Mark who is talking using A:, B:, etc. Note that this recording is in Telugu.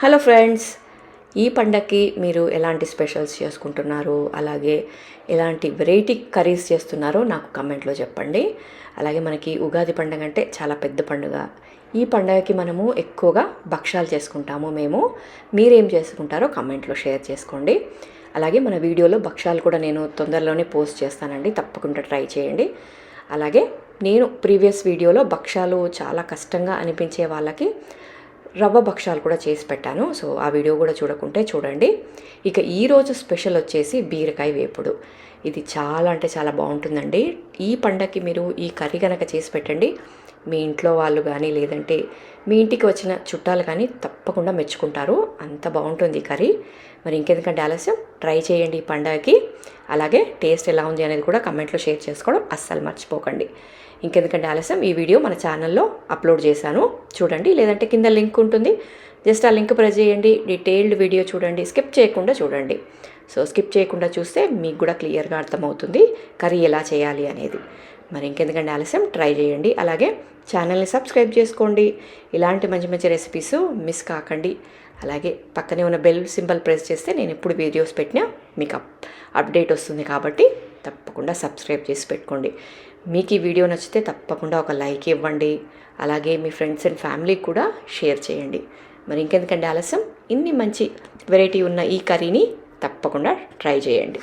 A: హలో ఫ్రెండ్స్, ఈ పండగకి మీరు ఎలాంటి స్పెషల్స్ చేసుకుంటున్నారు, అలాగే ఎలాంటి వెరైటీ కర్రీస్ చేస్తున్నారో నాకు కమెంట్లో చెప్పండి. అలాగే మనకి ఉగాది పండుగ అంటే చాలా పెద్ద పండుగ. ఈ పండగకి మనము ఎక్కువగా భక్షాలు చేసుకుంటాము. మీరేం చేసుకుంటారో కమెంట్లో షేర్ చేసుకోండి. అలాగే మన వీడియోలో భక్షాలు కూడా నేను తొందరలోనే పోస్ట్ చేస్తానండి, తప్పకుండా ట్రై చేయండి. అలాగే నేను ప్రీవియస్ వీడియోలో భక్షాలు చాలా కష్టంగా అనిపించే వాళ్ళకి రవ్వ భక్షాలు కూడా చేసి పెట్టాను. సో ఆ వీడియో కూడా చూడకుంటే చూడండి. ఇక ఈరోజు స్పెషల్ వచ్చేసి బీరకాయ వేపుడు. ఇది చాలా అంటే చాలా బాగుంటుందండి. ఈ పండగకి మీరు ఈ కర్రీ కనుక చేసి పెట్టండి, మీ ఇంట్లో వాళ్ళు కానీ లేదంటే మీ ఇంటికి వచ్చిన చుట్టాలు కానీ తప్పకుండా మెచ్చుకుంటారు. అంత బాగుంటుంది ఈ కర్రీ. మరి ఇంకెందుకంటే ఆలస్యం, ట్రై చేయండి ఈ పండగకి. అలాగే టేస్ట్ ఎలా ఉంది అనేది కూడా కమెంట్లో షేర్ చేసుకోవడం అస్సలు మర్చిపోకండి. ఇంకెందుకంటే ఆలస్యం, ఈ వీడియో మన ఛానల్లో అప్లోడ్ చేశాను, చూడండి. లేదంటే కింద లింక్ ఉంటుంది, జస్ట్ ఆ లింక్ ప్రెస్ చేయండి. డీటెయిల్డ్ వీడియో చూడండి, స్కిప్ చేయకుండా చూడండి. సో స్కిప్ చేయకుండా చూస్తే మీకు కూడా క్లియర్గా అర్థమవుతుంది కర్రీ ఎలా చేయాలి అనేది. మరి ఇంకెందుకంటే ఆలస్యం, ట్రై చేయండి. అలాగే ఛానల్ని సబ్స్క్రైబ్ చేసుకోండి. ఇలాంటి మంచి మంచి రెసిపీస్ మిస్ కాకండి. అలాగే పక్కనే ఉన్న బెల్ సింబల్ ప్రెస్ చేస్తే నేను ఎప్పుడు వీడియోస్ పెట్టినా మీకు అప్డేట్ వస్తుంది. కాబట్టి తప్పకుండా సబ్స్క్రైబ్ చేసి పెట్టుకోండి. మీకు ఈ వీడియో నచ్చితే తప్పకుండా ఒక లైక్ ఇవ్వండి. అలాగే మీ ఫ్రెండ్స్ అండ్ ఫ్యామిలీకి కూడా షేర్ చేయండి. మరి ఇంకెందుకంటే ఆలస్యం, ఇన్ని మంచి వెరైటీ ఉన్న ఈ కర్రీని తప్పకుండా ట్రై చేయండి.